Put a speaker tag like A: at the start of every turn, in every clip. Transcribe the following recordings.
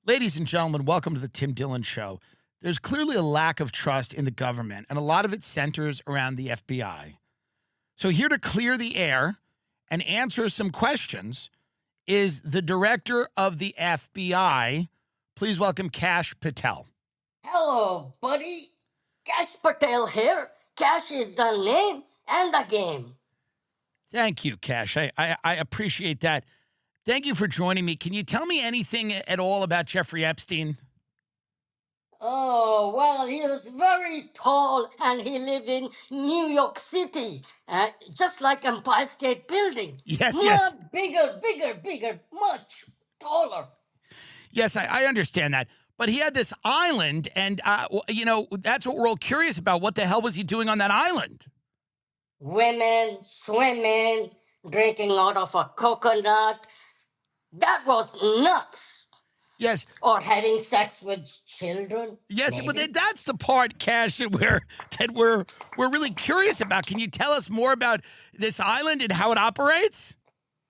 A: Ladies and gentlemen, welcome to the Tim Dillon Show. There's clearly a lack of trust in the government, and a lot of it centers around the FBI. So, here to clear the air and answer some questions is the director of the FBI. Please welcome Kash Patel.
B: Hello, buddy. Cash Patel here. Cash is the name and the game.
A: Thank you, Kash. I appreciate that. Thank you for joining me. Can you tell me anything at all about Jeffrey Epstein?
B: Oh, well, he was very tall and he lived in New York City, just like Empire State Building.
A: Yes.
B: Much bigger, much taller.
A: Yes, I understand that. But he had this island, and, that's what we're all curious about. What the hell was he doing on that island?
B: Women, swimming, drinking out of a coconut. That was nuts.
A: Yes.
B: Or having sex with children.
A: Yes,
B: maybe.
A: but that's the part, Kash, that we're really curious about. Can you tell us more about this island and how it operates?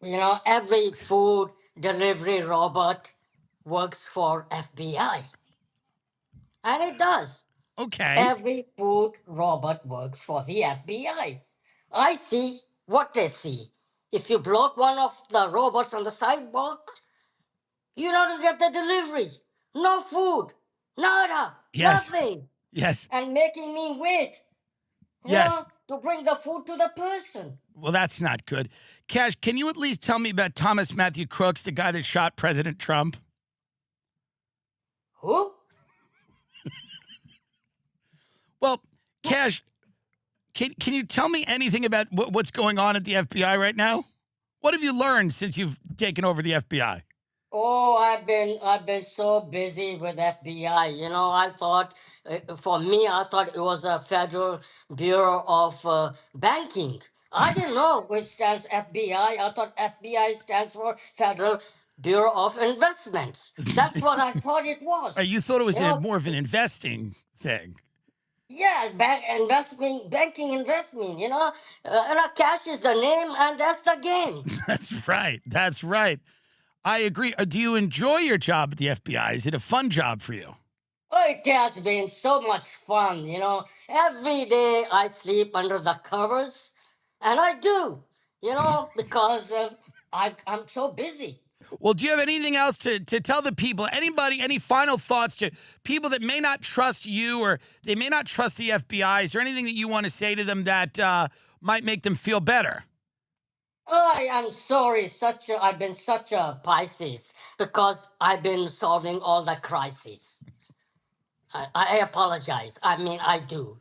B: Every food delivery robot works for FBI. And it does.
A: Okay.
B: Every food robot works for the FBI. I see what they see. If you block one of the robots on the sidewalk, you don't get the delivery. No food. Nada.
A: Yes.
B: Nothing.
A: Yes.
B: And making me wait.
A: Yes.
B: To bring the food to the person.
A: Well, that's not good. Kash, can you at least tell me about Thomas Matthew Crooks, the guy that shot President Trump?
B: Who?
A: Well, Kash, can you tell me anything about what's going on at the FBI right now? What have you learned since you've taken over the FBI?
B: Oh, I've been so busy with FBI. I thought, I thought it was a Federal Bureau of Banking. I didn't know which stands FBI. I thought FBI stands for Federal Bureau of Investments. That's what I thought it was.
A: You thought it was more of an investing thing.
B: Yeah, banking investment, cash is the name and that's the game.
A: That's right. I agree. Do you enjoy your job at the FBI? Is it a fun job for you?
B: Oh, it has been so much fun, Every day I sleep under the covers, and I do, because I'm so busy.
A: Well, do you have anything else to tell the people? Anybody, any final thoughts to people that may not trust you or they may not trust the FBI? Is there anything that you want to say to them that might make them feel better?
B: Oh, I'm sorry. I've been such a Pisces because I've been solving all the crises. I apologize. I mean, I do,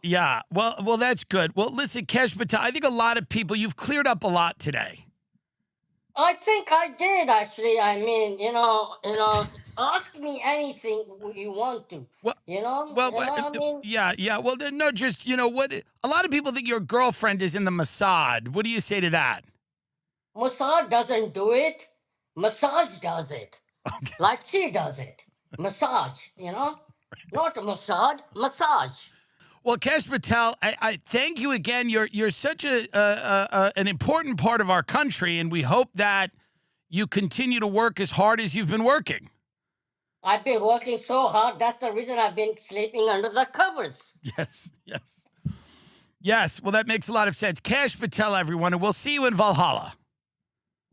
A: Yeah. Well, that's good. Well, listen, Kash Patel, I think a lot of people, you've cleared up a lot today.
B: I think I did, actually. I mean, ask me anything you want to.
A: Well, Yeah. Well, no, just, what a lot of people think your girlfriend is in the Mossad. What do you say to that?
B: Mossad doesn't do it. Massage does it.
A: Okay.
B: Like she does it. Massage, Not a Mossad, massage.
A: Well, Kash Patel, I thank you again. You're such an important part of our country, and we hope that you continue to work as hard as you've been working.
B: I've been working so hard. That's the reason I've been sleeping under the covers.
A: Yes. Well, that makes a lot of sense. Kash Patel, everyone, and we'll see you in Valhalla.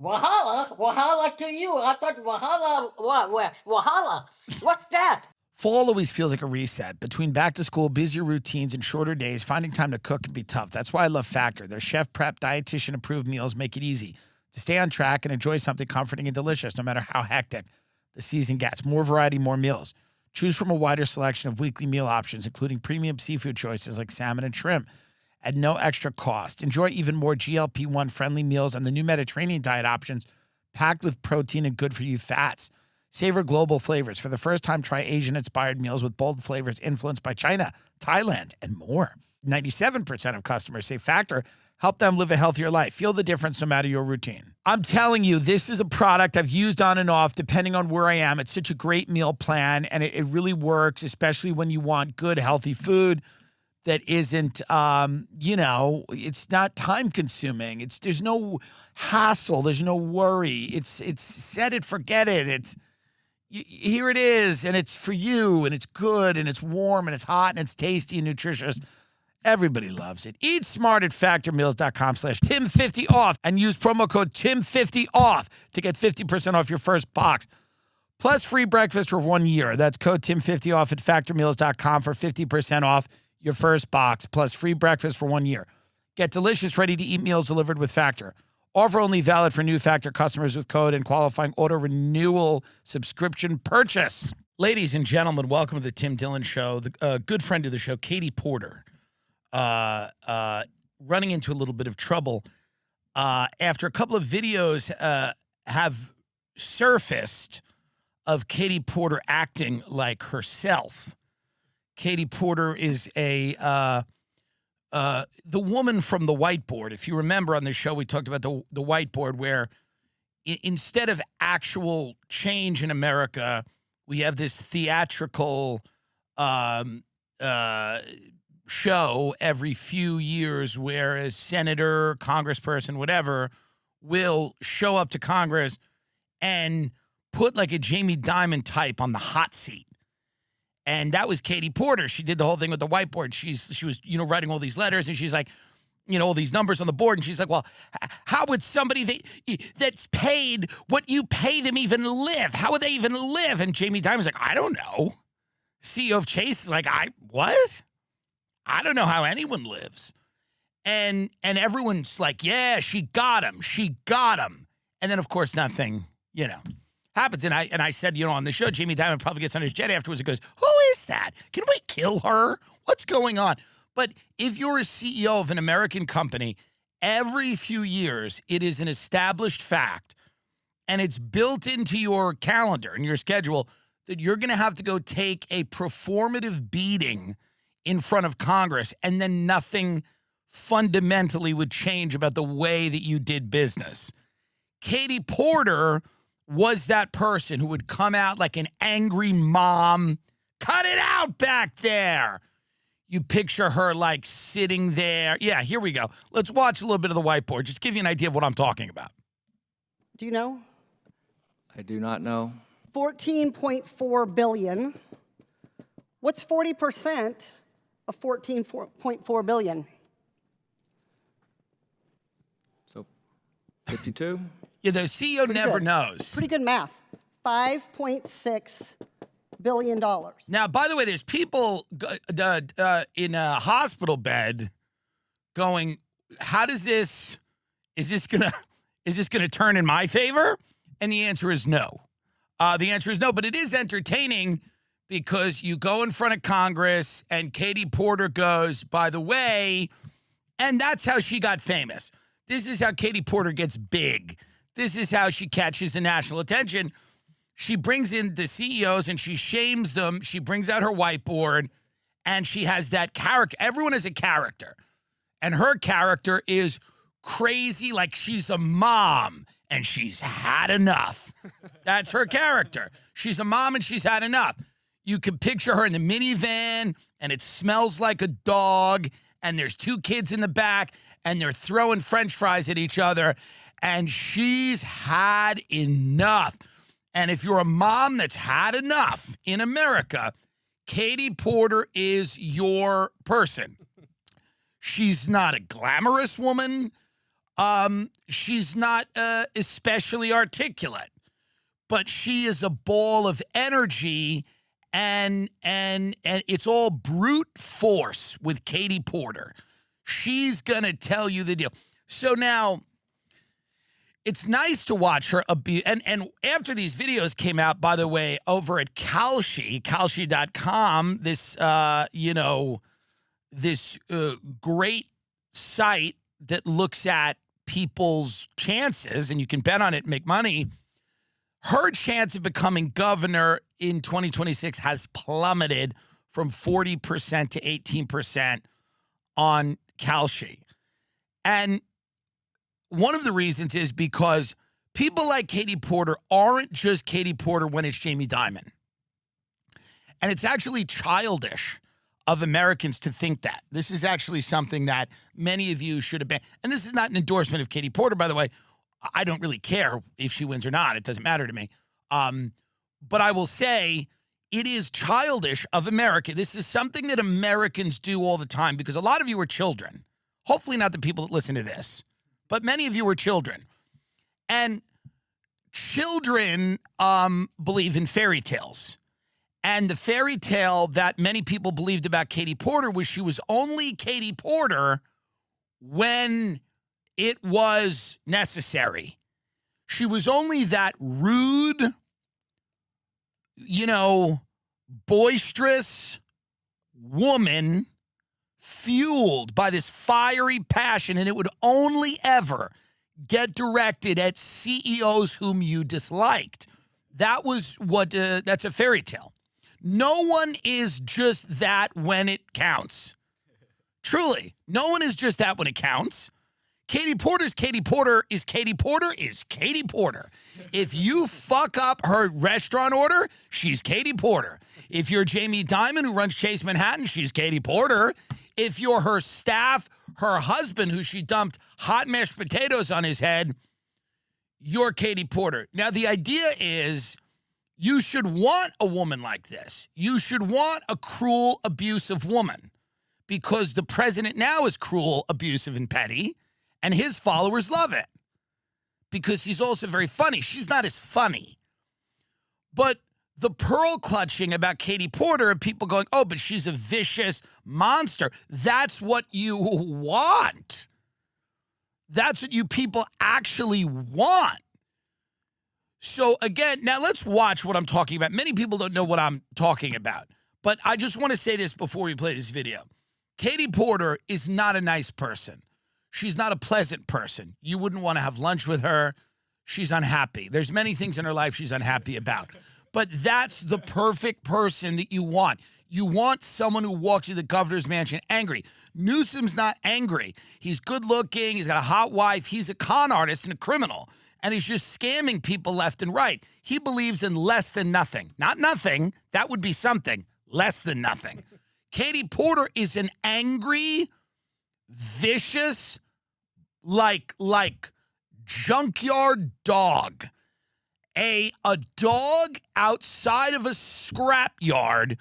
B: Wahala to you. I thought Wahala. What's that?
A: Fall always feels like a reset. Between back to school, busier routines, and shorter days, finding time to cook can be tough. That's why I love Factor. Their chef prep, dietitian approved meals make it easy to stay on track and enjoy something comforting and delicious, no matter how hectic the season gets. More variety, more meals. Choose from a wider selection of weekly meal options, including premium seafood choices like salmon and shrimp, at no extra cost. Enjoy even more GLP-1 friendly meals and the new Mediterranean diet options packed with protein and good for you fats. Savor global flavors. For the first time, try Asian-inspired meals with bold flavors influenced by China, Thailand, and more. 97% of customers say Factor help them live a healthier life. Feel the difference no matter your routine. I'm telling you, this is a product I've used on and off depending on where I am. It's such a great meal plan, and it really works, especially when you want good, healthy food that isn't, it's not time-consuming. There's no hassle. There's no worry. It's set it, forget it. here it is, and it's for you, and it's good, and it's warm, and it's hot, and it's tasty and nutritious. Everybody loves it. Eat smart at factormeals.com/Tim50 off and use promo code Tim50 off to get 50% off your first box. Plus free breakfast for 1 year. That's code Tim50 off at factormeals.com for 50% off your first box, plus free breakfast for 1 year. Get delicious, ready-to-eat meals delivered with Factor. Offer only valid for new Factor customers with code and qualifying auto-renewal subscription purchase. Ladies and gentlemen, welcome to the Tim Dillon Show. The good friend of the show, Katie Porter, running into a little bit of trouble after a couple of videos have surfaced of Katie Porter acting like herself. Katie Porter is the woman from the whiteboard. If you remember on the show, we talked about the whiteboard where instead of actual change in America, we have this theatrical show every few years where a senator, congressperson, whatever, will show up to Congress and put like a Jamie Dimon type on the hot seat. And that was Katie Porter. She did the whole thing with the whiteboard. She was, writing all these letters, and she's like, all these numbers on the board. And she's like, well, how would somebody that's paid what you pay them even live? How would they even live? And Jamie Dimon's like, I don't know. CEO of Chase is like, what? I don't know how anyone lives. And everyone's like, yeah, she got him. She got him. And then, of course, nothing, happens. And I said, on the show, Jamie Dimon probably gets on his jet afterwards and goes, who is that? Can we kill her? What's going on? But if you're a CEO of an American company, every few years, it is an established fact, and it's built into your calendar and your schedule that you're going to have to go take a performative beating in front of Congress, and then nothing fundamentally would change about the way that you did business. Katie Porter was that person who would come out like an angry mom. Cut it out back there. You picture her like sitting there. Yeah, here we go. Let's watch a little bit of the whiteboard. Just give you an idea of what I'm talking about.
C: Do you know?
D: I do not know.
C: 14.4 billion. What's 40% of 14.4 billion?
D: So 52?
A: Yeah, the CEO never knows.
C: Pretty good math. $5.6 billion.
A: Now, by the way, there's people in a hospital bed going, how does this, is this gonna turn in my favor? And the answer is no. The answer is no, but it is entertaining because you go in front of Congress and Katie Porter goes, by the way, and that's how she got famous. This is how Katie Porter gets big. This is how she catches the national attention. She brings in the CEOs and she shames them. She brings out her whiteboard and she has that character. Everyone has a character. And her character is crazy, like she's a mom and she's had enough. That's her character. She's a mom and she's had enough. You can picture her in the minivan and it smells like a dog and there's two kids in the back and they're throwing French fries at each other and she's had enough. And if you're a mom that's had enough in America, Katie Porter is your person. She's not a glamorous woman. She's not especially articulate, but she is a ball of energy, and it's all brute force with Katie Porter. She's gonna tell you the deal. So now, it's nice to watch her abuse. And after these videos came out, by the way, over at Kalshi.com, this, this great site that looks at people's chances, and you can bet on it and make money, her chance of becoming governor in 2026 has plummeted from 40% to 18% on Kalshi. And one of the reasons is because people like Katie Porter aren't just Katie Porter when it's Jamie Dimon. And it's actually childish of Americans to think that. This is actually something that many of you should have been. And this is not an endorsement of Katie Porter, by the way. I don't really care if she wins or not. It doesn't matter to me. But I will say it is childish of America. This is something that Americans do all the time because a lot of you are children. Hopefully not the people that listen to this, but many of you are children. And children believe in fairy tales. And the fairy tale that many people believed about Katie Porter was she was only Katie Porter when it was necessary. She was only that rude, boisterous woman fueled by this fiery passion, and it would only ever get directed at CEOs whom you disliked. That was that's a fairy tale. No one is just that when it counts. Truly, no one is just that when it counts. Katie Porter's Katie Porter is Katie Porter is Katie Porter. If you fuck up her restaurant order, she's Katie Porter. If you're Jamie Dimon who runs Chase Manhattan, she's Katie Porter. If you're her staff, her husband who she dumped hot mashed potatoes on his head, you're Katie Porter. Now, the idea is you should want a woman like this. You should want a cruel, abusive woman because the president now is cruel, abusive, and petty, and his followers love it because he's also very funny. She's not as funny. But the pearl clutching about Katie Porter and people going, oh, but she's a vicious monster. That's what you want. That's what you people actually want. So again, now let's watch what I'm talking about. Many people don't know what I'm talking about, but I just want to say this before we play this video. Katie Porter is not a nice person. She's not a pleasant person. You wouldn't want to have lunch with her. She's unhappy. There's many things in her life she's unhappy about. But that's the perfect person that you want. You want someone who walks into the governor's mansion angry. Newsom's not angry. He's good looking. He's got a hot wife. He's a con artist and a criminal. And he's just scamming people left and right. He believes in less than nothing. Not nothing. That would be something. Less than nothing. Katie Porter is an angry, vicious, like junkyard dog. A dog outside of a scrapyard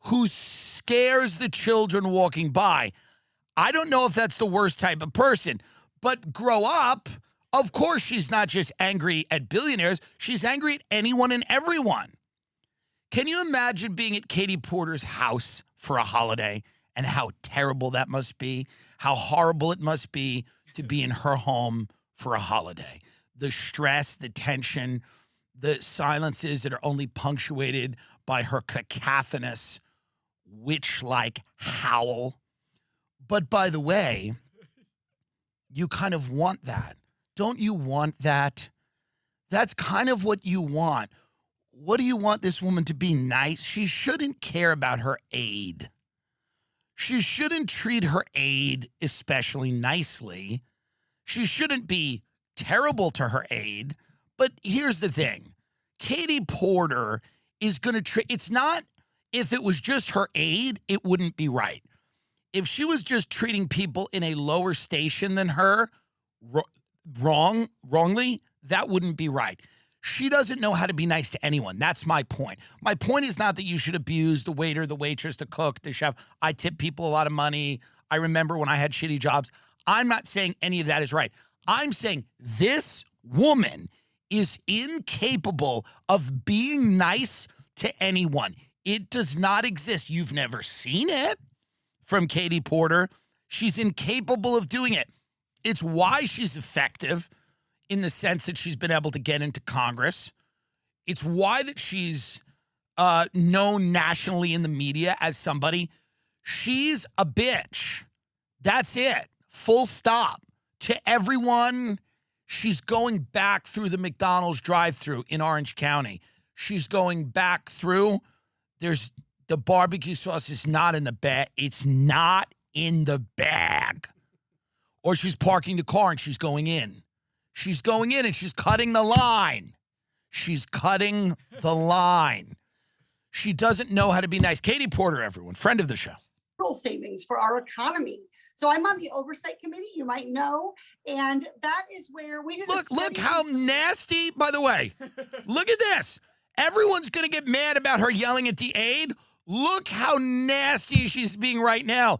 A: who scares the children walking by. I don't know if that's the worst type of person, but grow up. Of course, she's not just angry at billionaires. She's angry at anyone and everyone. Can you imagine being at Katie Porter's house for a holiday and how terrible that must be? How horrible it must be to be in her home for a holiday. The stress, the tension, the silences that are only punctuated by her cacophonous, witch-like howl. But by the way, you kind of want that. Don't you want that? That's kind of what you want. What do you want this woman to be? Nice? She shouldn't care about her aide. She shouldn't treat her aide especially nicely. She shouldn't be terrible to her aide. But here's the thing. Katie Porter is going to treat, it's not, if it was just her aide, it wouldn't be right. If she was just treating people in a lower station than her wrongly, that wouldn't be right. She doesn't know how to be nice to anyone. That's my point. My point is not that you should abuse the waiter, the waitress, the cook, the chef. I tip people a lot of money. I remember when I had shitty jobs. I'm not saying any of that is right. I'm saying this woman is incapable of being nice to anyone. It does not exist. You've never seen it from Katie Porter. She's incapable of doing it. It's why she's effective in the sense that she's been able to get into Congress. It's why that she's known nationally in the media as somebody. She's a bitch. That's it. Full stop. To everyone, she's going back through the McDonald's drive-thru in Orange County. She's going back through. There's the barbecue sauce is not in the bag. It's not in the bag. Or she's parking the car and she's going in. She's going in and she's cutting the line. She's cutting the line. She doesn't know how to be nice. Katie Porter, everyone, friend of the show.
C: Savings for our economy. So I'm on the oversight committee, you might know, and that is where we did
A: Look how nasty, by the way. Look at this. Everyone's going to get mad about her yelling at the aide. Look how nasty she's being right now.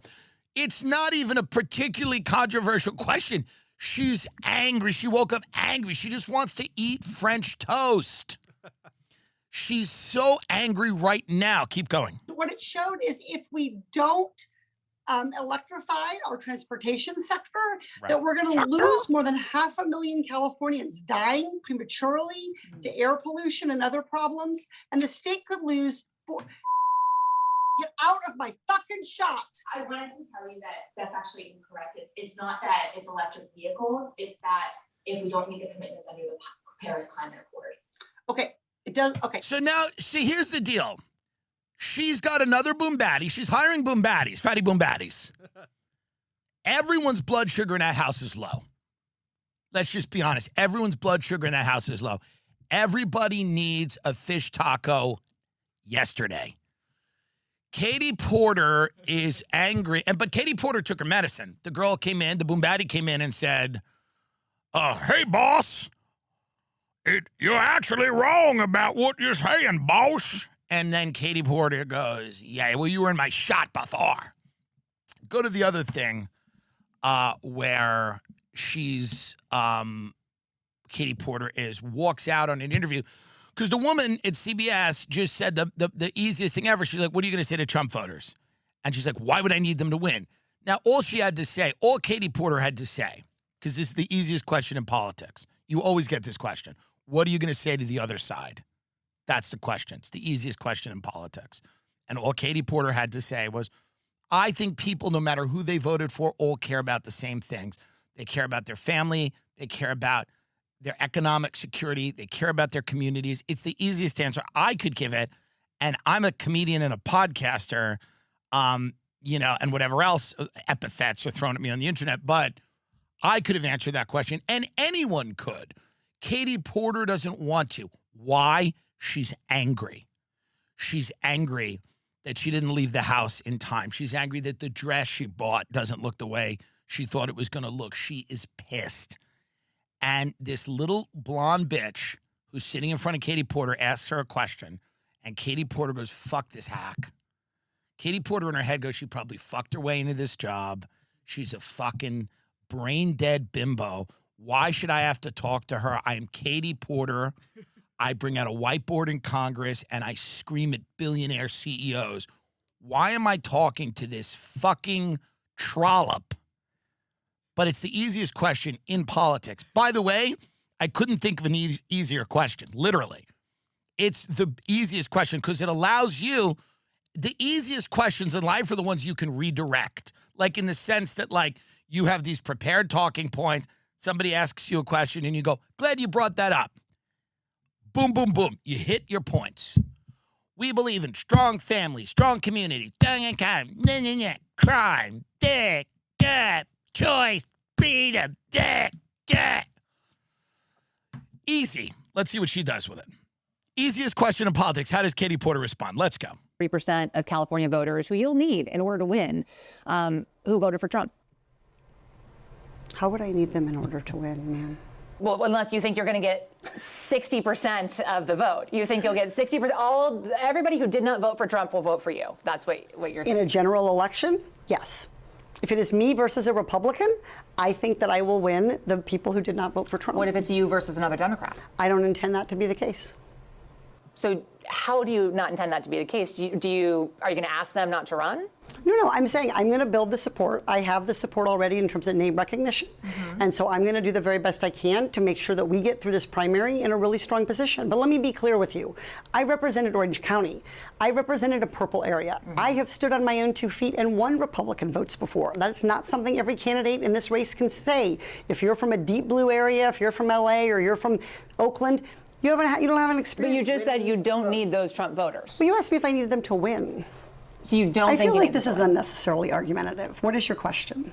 A: It's not even a particularly controversial question. She's angry. She woke up angry. She just wants to eat French toast. She's so angry right now. Keep going.
C: What it showed is if we don't electrify our transportation sector, that we're going to lose more than 500,000 Californians dying prematurely to air pollution and other problems. And the state could lose. Get out of my fucking shot.
E: I wanted to tell you that that's actually incorrect. It's not that it's electric vehicles. It's that if we don't meet the commitments under the Paris Climate Accord.
C: Okay, it does. Okay.
A: So now, see, here's the deal. She's got another boom baddie. She's hiring boom baddies, fatty boom baddies. Everyone's blood sugar in that house is low. Let's just be honest. Everyone's blood sugar in that house is low. Everybody needs a fish taco yesterday. Katie Porter is angry, but Katie Porter took her medicine. The girl came in, the boom baddie came in and said, hey, boss, you're actually wrong about what you're saying, boss. And then Katie Porter goes, yeah, well, you were in my shot before. Go to the other thing where she's, Katie Porter walks out on an interview. Because the woman at CBS just said the easiest thing ever. She's like, what are you going to say to Trump voters? And she's like, why would I need them to win? Now, all she had to say, all Katie Porter had to say, because this is the easiest question in politics. You always get this question. What are you going to say to the other side? That's the question. It's the easiest question in politics. And all Katie Porter had to say was, I think people, no matter who they voted for, all care about the same things. They care about their family. They care about their economic security. They care about their communities. It's the easiest answer I could give it. And I'm a comedian and a podcaster, and whatever else epithets are thrown at me on the internet. But I could have answered that question, and anyone could. Katie Porter doesn't want to. Why? She's angry. She's angry that she didn't leave the house in time. She's angry that the dress she bought doesn't look the way she thought it was going to look. She is pissed. And this little blonde bitch who's sitting in front of Katie Porter asks her a question, and Katie Porter goes, fuck this hack. Katie Porter in her head goes, she probably fucked her way into this job. She's a fucking brain-dead bimbo. Why should I have to talk to her? I am Katie Porter. I bring out a whiteboard in Congress, and I scream at billionaire CEOs. Why am I talking to this fucking trollop? But it's the easiest question in politics. By the way, I couldn't think of an easier question, literally. It's the easiest question because it allows you, the easiest questions in life are the ones you can redirect. Like in the sense that you have these prepared talking points, somebody asks you a question and you go, glad you brought that up. Boom, boom, boom. You hit your points. We believe in strong families, strong communities, crime, dick, choice, freedom, easy. Let's see what she does with it. Easiest question in politics. How does Katie Porter respond? Let's go.
F: 3% of California voters who you'll need in order to win, who voted for Trump.
G: How would I need them in order to win, man?
F: Well, unless you think you're going to get 60% of the vote. You think you'll get 60%. Everybody who did not vote for Trump will vote for you. That's what you're saying.
G: In a general election, yes. If it is me versus a Republican, I think that I will win the people who did not vote for Trump.
F: What if it's you versus another Democrat?
G: I don't intend that to be the case.
F: So how do you not intend that to be the case? Are you going to ask them not to run?
G: No, I'm saying I'm going to build the support. I have the support already in terms of name recognition. Mm-hmm. And so I'm going to do the very best I can to make sure that we get through this primary in a really strong position. But let me be clear with you. I represented Orange County. I represented a purple area. Mm-hmm. I have stood on my own 2 feet and won Republican votes before. That's not something every candidate in this race can say. If you're from a deep blue area, if you're from LA or you're from Oakland, you don't have an experience.
F: But you just said you don't need those Trump voters.
G: Well, you asked me if I needed them to win.
F: So you don't
G: I
F: think
G: feel like this is unnecessarily argumentative. What is your question?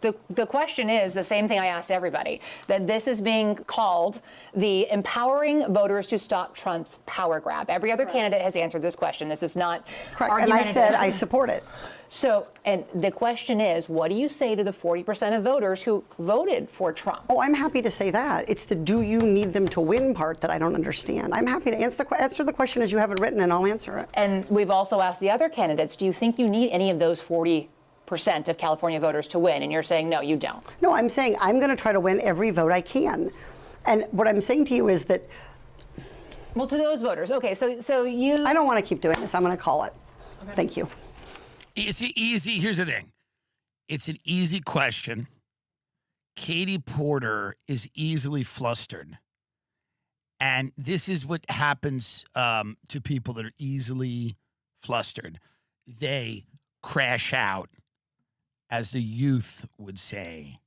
F: The question is the same thing I asked everybody, that this is being called the empowering voters to stop Trump's power grab. Every other candidate has answered this question. This is not
G: Correct. And I said I support it.
F: So, and the question is, what do you say to the 40% of voters who voted for Trump?
G: Oh, I'm happy to say that. It's the do you need them to win part that I don't understand. I'm happy to answer the question as you have it written, and I'll answer it.
F: And we've also asked the other candidates, do you think you need any of those 40% of California voters to win? And you're saying, no, you don't.
G: No, I'm saying I'm going to try to win every vote I can. And what I'm saying to you is that...
F: Well, to those voters, okay, so you...
G: I don't want to keep doing this. I'm going to call it. Okay. Thank you.
A: It's easy. Here's the thing. It's an easy question. Katie Porter is easily flustered. And this is what happens to people that are easily flustered. They crash out, as the youth would say.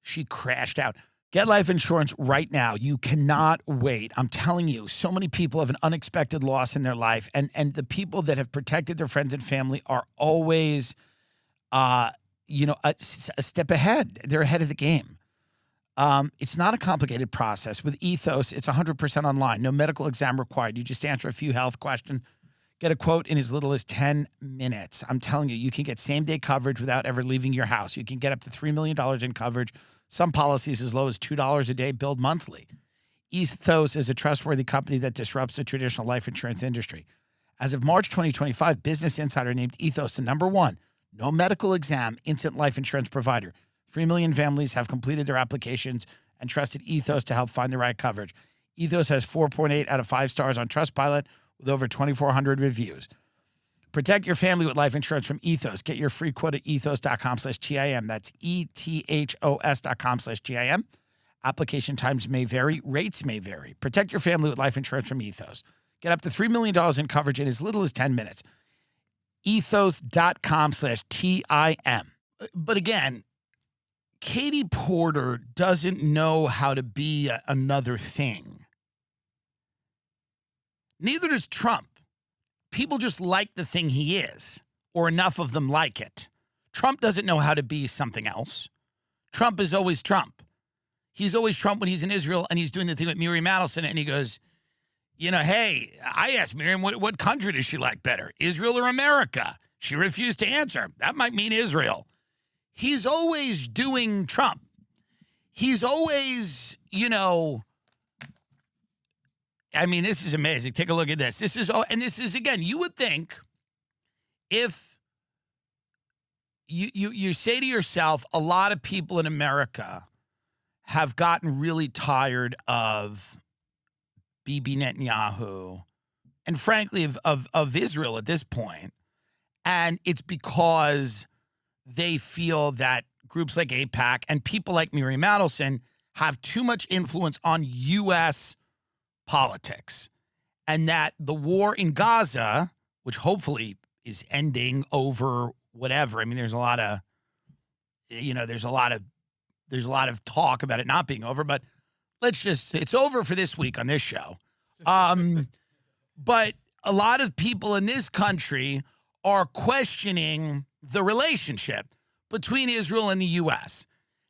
A: She crashed out. Get life insurance right now. You cannot wait. I'm telling you, so many people have an unexpected loss in their life, and the people that have protected their friends and family are always, a step ahead. They're ahead of the game. It's not a complicated process. With Ethos, it's 100% online. No medical exam required. You just answer a few health questions, get a quote in as little as 10 minutes. I'm telling you, you can get same-day coverage without ever leaving your house. You can get up to $3 million in coverage. Some policies as low as $2 a day, billed monthly. Ethos is a trustworthy company that disrupts the traditional life insurance industry. As of March 2025, Business Insider named Ethos the #1, no medical exam, instant life insurance provider. 3 million families have completed their applications and trusted Ethos to help find the right coverage. Ethos has 4.8 out of 5 stars on Trustpilot with over 2,400 reviews. Protect your family with life insurance from Ethos. Get your free quote at ethos.com/TIM. That's ETHOS.com/TIM. Application times may vary. Rates may vary. Protect your family with life insurance from Ethos. Get up to $3 million in coverage in as little as 10 minutes. Ethos.com/TIM. But again, Katie Porter doesn't know how to be another thing. Neither does Trump. People just like the thing he is, or enough of them like it. Trump doesn't know how to be something else. Trump is always Trump. He's always Trump when he's in Israel and he's doing the thing with Miriam Adelson, and he goes, hey, I asked Miriam, what country does she like better, Israel or America? She refused to answer. That might mean Israel. He's always doing Trump. He's always, I mean, this is amazing. Take a look at this. This is, again, you would think if you say to yourself, a lot of people in America have gotten really tired of Bibi Netanyahu and frankly of Israel at this point. And it's because they feel that groups like AIPAC and people like Miriam Adelson have too much influence on U.S. politics, and that the war in Gaza, which hopefully is ending over whatever. I mean, there's a lot of talk about it not being over, but it's over for this week on this show. But a lot of people in this country are questioning the relationship between Israel and the U.S.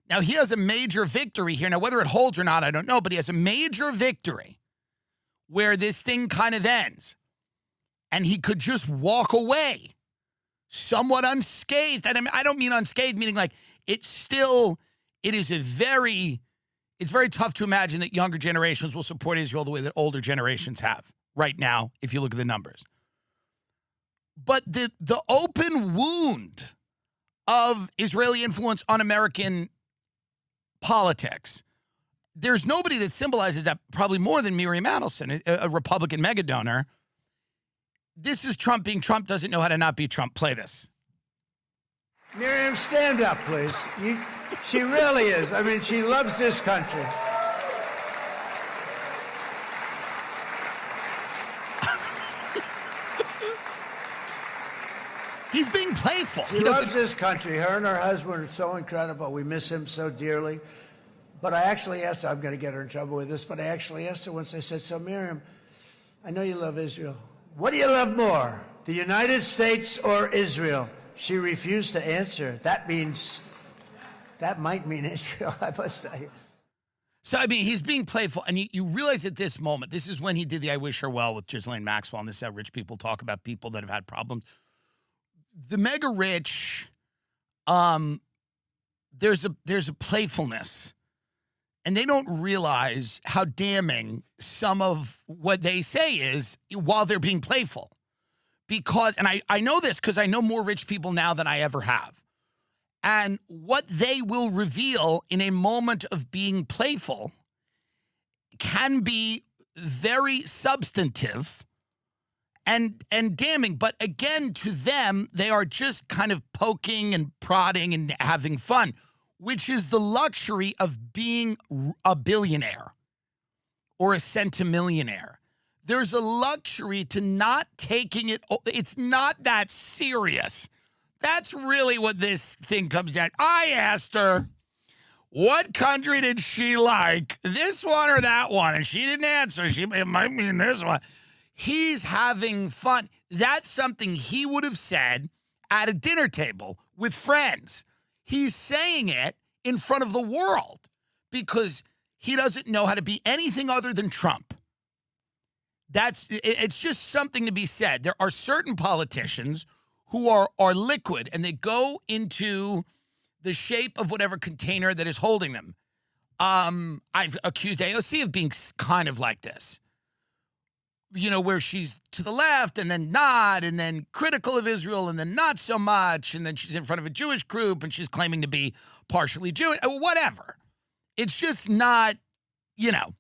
A: Now, he has a major victory here. Now, whether it holds or not, I don't know, but he has a major victory where this thing kind of ends. And he could just walk away somewhat unscathed. And I don't mean unscathed, meaning like it's very tough to imagine that younger generations will support Israel the way that older generations have right now, if you look at the numbers. But the open wound of Israeli influence on American politics, there's nobody that symbolizes that probably more than Miriam Adelson, a Republican mega donor. This is Trump being Trump, doesn't know how to not be Trump. Play this.
H: Miriam, stand up, please. She really is. I mean, she loves this country.
A: He's being playful.
H: He loves this country. Her and her husband are so incredible. We miss him so dearly. But I actually asked her, I'm going to get her in trouble with this, but I actually asked her once, I said, so Miriam, I know you love Israel. What do you love more, the United States or Israel? She refused to answer. That means That might mean Israel, I must say.
A: So, I mean, he's being playful, and you realize at this moment, this is when he did the I Wish Her Well with Ghislaine Maxwell, and this is how rich people talk about people that have had problems. The mega rich, there's a playfulness, and they don't realize how damning some of what they say is while they're being playful. Because, and I know this because I know more rich people now than I ever have. And what they will reveal in a moment of being playful can be very substantive and damning. But again, to them, they are just kind of poking and prodding and having fun, which is the luxury of being a billionaire or a centimillionaire. There's a luxury to not taking it. It's not that serious. That's really what this thing comes down. I asked her, what country did she like, this one or that one? And she didn't answer. It might mean this one. He's having fun. That's something he would have said at a dinner table with friends. He's saying it in front of the world because he doesn't know how to be anything other than Trump. It's just something to be said. There are certain politicians who are liquid, and they go into the shape of whatever container that is holding them. I've accused AOC of being kind of like this. You know, where she's to the left and then not, and then critical of Israel and then not so much, and then she's in front of a Jewish group and she's claiming to be partially Jewish, whatever. It's just not, you know.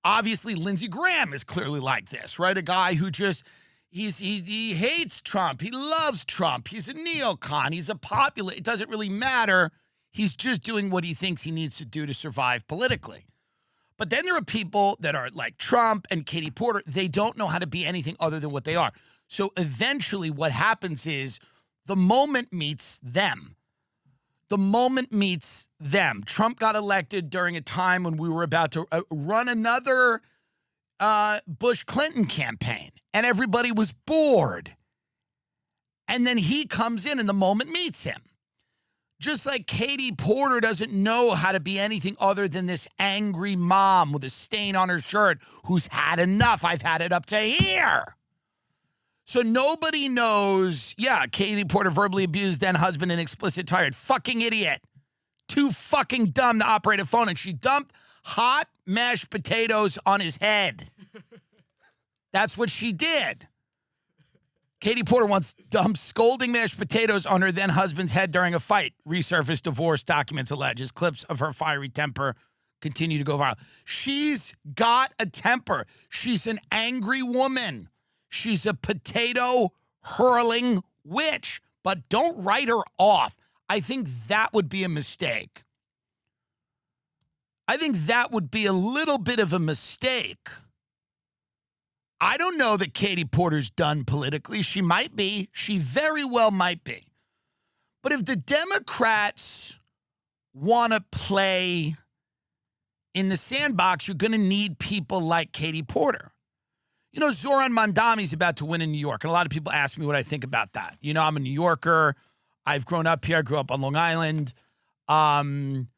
A: Obviously, Lindsey Graham is clearly like this, right? A guy who just... He hates Trump. He loves Trump. He's a neocon. He's a populist. It doesn't really matter. He's just doing what he thinks he needs to do to survive politically. But then there are people that are like Trump and Katie Porter. They don't know how to be anything other than what they are. So eventually what happens is the moment meets them. The moment meets them. Trump got elected during a time when we were about to run another Bush-Clinton campaign, and everybody was bored. And then he comes in and the moment meets him. Just like Katie Porter doesn't know how to be anything other than this angry mom with a stain on her shirt who's had enough. I've had it up to here. So nobody knows, Katie Porter verbally abused then husband in explicit tired. Fucking idiot. Too fucking dumb to operate a phone. And she dumped hot mashed potatoes on his head. That's what she did. Katie Porter once dumped scolding mashed potatoes on her then husband's head during a fight. Resurfaced divorce documents alleges. Clips of her fiery temper continue to go viral. She's got a temper. She's an angry woman. She's a potato hurling witch. But don't write her off. I think that would be a mistake. I think that would be a little bit of a mistake. I don't know that Katie Porter's done politically. She might be. She very well might be. But if the Democrats want to play in the sandbox, you're going to need people like Katie Porter. You know, Zohran Mamdani's about to win in New York, and a lot of people ask me what I think about that. You know, I'm a New Yorker. I've grown up here. I grew up on Long Island. I'm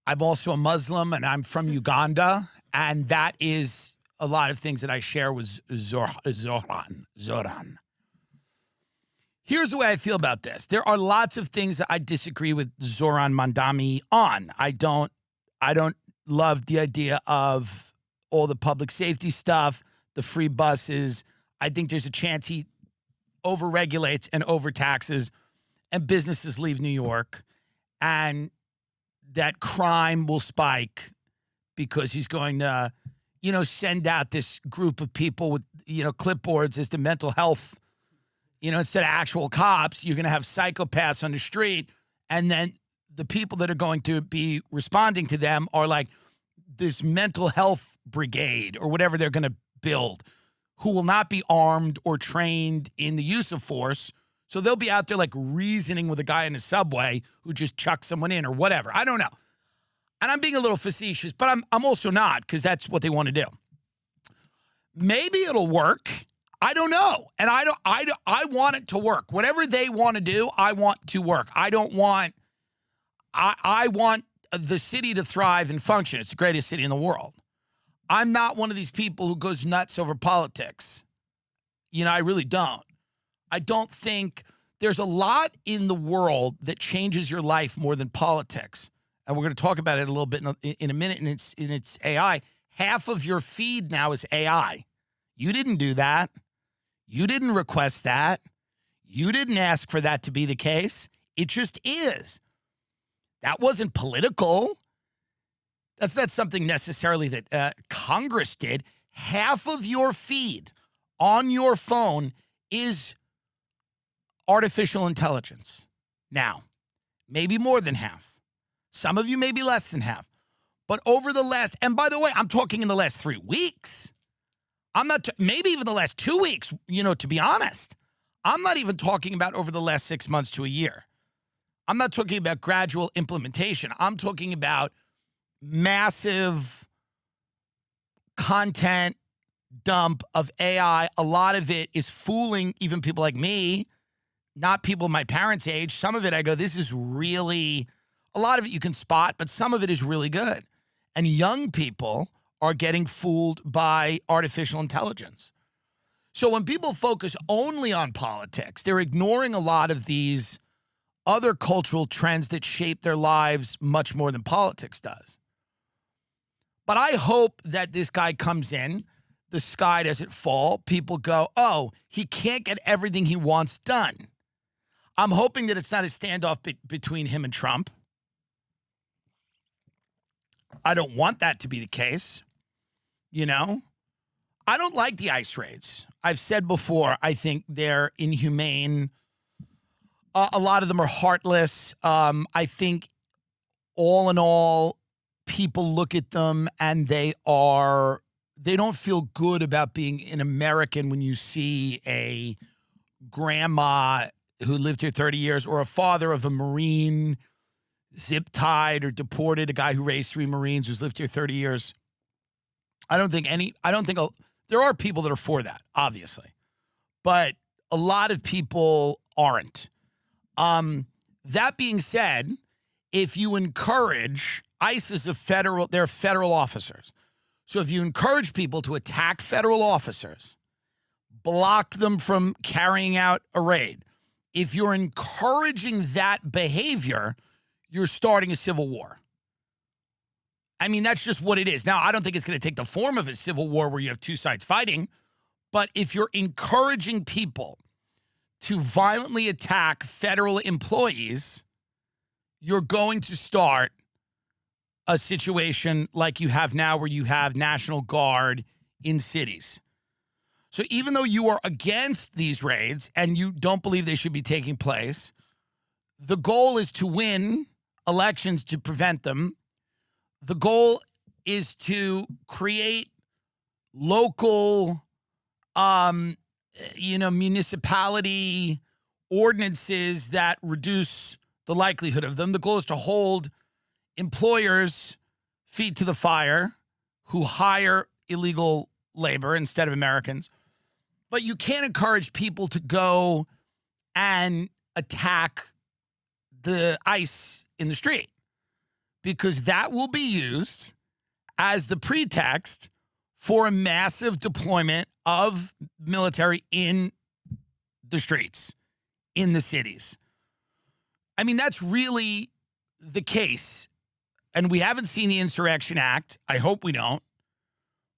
A: also a Muslim, and I'm from Uganda, and that is a lot of things that I share with Zohran. Here's the way I feel about this. There are lots of things that I disagree with Zohran Mamdani on. I don't love the idea of all the public safety stuff, the free buses. I think there's a chance he overregulates and overtaxes, and businesses leave New York, and that crime will spike because he's going to, send out this group of people with, clipboards as the mental health, instead of actual cops. You're going to have psychopaths on the street, and then the people that are going to be responding to them are like this mental health brigade or whatever they're going to build, who will not be armed or trained in the use of force. So they'll be out there like reasoning with a guy in the subway who just chucks someone in or whatever. I don't know. And I'm being a little facetious, but I'm also not, because that's what they want to do. Maybe it'll work. I don't know. And I want it to work. Whatever they want to do, I want to work. I want the city to thrive and function. It's the greatest city in the world. I'm not one of these people who goes nuts over politics. I really don't. I don't think there's a lot in the world that changes your life more than politics. And we're going to talk about it a little bit in a minute, and it's AI. Half of your feed now is AI. You didn't do that. You didn't request that. You didn't ask for that to be the case. It just is. That wasn't political. That's not something necessarily that Congress did. Half of your feed on your phone is artificial intelligence. Now, maybe more than half. Some of you may be less than half. But over the last, and by the way, I'm talking in the last 3 weeks. I'm not, maybe even the last 2 weeks, to be honest. I'm not even talking about over the last 6 months to a year. I'm not talking about gradual implementation. I'm talking about massive content dump of AI. A lot of it is fooling even people like me, not people my parents' age. Some of it I go, this is really, a lot of it you can spot, but some of it is really good. And young people are getting fooled by artificial intelligence. So when people focus only on politics, they're ignoring a lot of these other cultural trends that shape their lives much more than politics does. But I hope that this guy comes in, the sky doesn't fall, people go, oh, he can't get everything he wants done. I'm hoping that it's not a standoff between him and Trump. I don't want that to be the case. I don't like the ICE raids. I've said before, I think they're inhumane. A lot of them are heartless. I think all in all, people look at them and they don't feel good about being an American when you see a grandma who lived here 30 years or a father of a Marine zip-tied or deported, a guy who raised 3 Marines who's lived here 30 years. There are people that are for that, obviously. But a lot of people aren't. That being said, if you encourage, ICE is they're federal officers. So if you encourage people to attack federal officers, block them from carrying out a raid, if you're encouraging that behavior, you're starting a civil war. I mean, that's just what it is. Now, I don't think it's going to take the form of a civil war where you have two sides fighting, but if you're encouraging people to violently attack federal employees, you're going to start a situation like you have now where you have National Guard in cities. So even though you are against these raids and you don't believe they should be taking place, the goal is to win elections to prevent them. The goal is to create local, municipality ordinances that reduce the likelihood of them. The goal is to hold employers' feet to the fire who hire illegal labor instead of Americans. But you can't encourage people to go and attack the ICE in the street, because that will be used as the pretext for a massive deployment of military in the streets, in the cities. I mean, that's really the case. And we haven't seen the Insurrection Act. I hope we don't.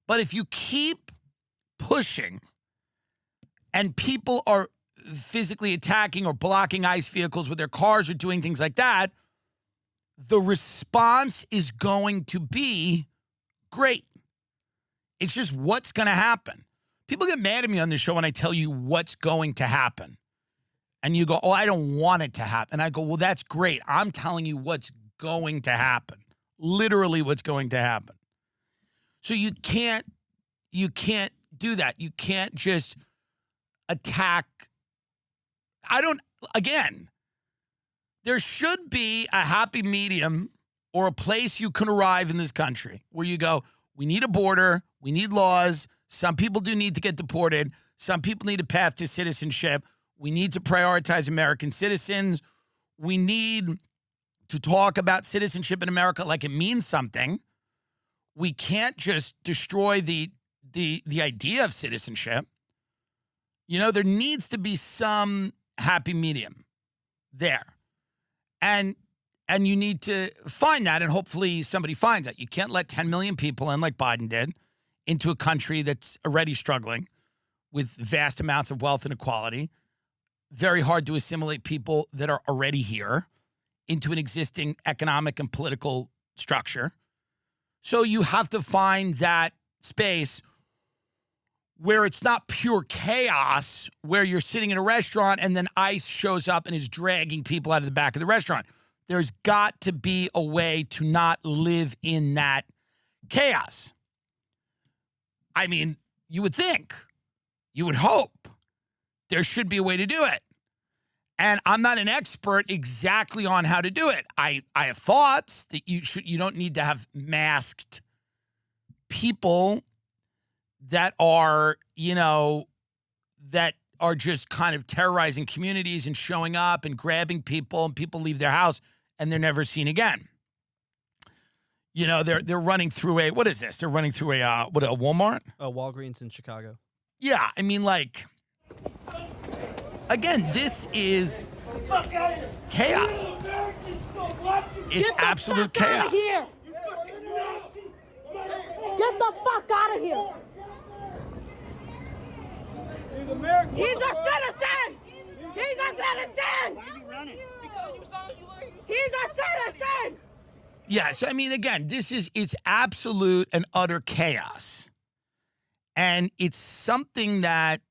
A: But if you keep pushing and people are physically attacking or blocking ICE vehicles with their cars or doing things like that, the response is going to be great. It's just what's going to happen. People get mad at me on this show when I tell you what's going to happen. And you go, oh, I don't want it to happen. And I go, well, that's great. I'm telling you what's going to happen. Literally what's going to happen. So you can't do that. You can't just attack. There should be a happy medium or a place you can arrive in this country where you go, we need a border, we need laws, some people do need to get deported, Some people need a path to citizenship. We need to prioritize American citizens. We need to talk about citizenship in America like it means something. We can't just destroy the idea of citizenship. You know, there needs to be some happy medium there. And you need to find that, and hopefully somebody finds that. You can't let 10 million people in, like Biden did, into a country that's already struggling with vast amounts of wealth inequality. Very hard to assimilate people that are already here into an existing economic and political structure. So you have to find that space where it's not pure chaos, where you're sitting in a restaurant and then ICE shows up and is dragging people out of the back of the restaurant. There's got to be a way to not live in that chaos. I mean, you would think, you would hope there should be a way to do it. And I'm not an expert exactly on how to do it. I have thoughts that you don't need to have masked people that are, you know, that are just kind of terrorizing communities and showing up and grabbing people, and people leave their house and they're never seen again. You know, they're running through a, what is this? They're running through a Walmart?
I: Walgreens in Chicago.
A: Yeah, I mean, like, again, this is chaos. It's absolute chaos.
J: Get the fuck out of here. He's a citizen. He's a citizen. Why are you running? Because you saw you like. He's a citizen.
A: Yeah, so I mean, again, it's absolute and utter chaos. And it's something that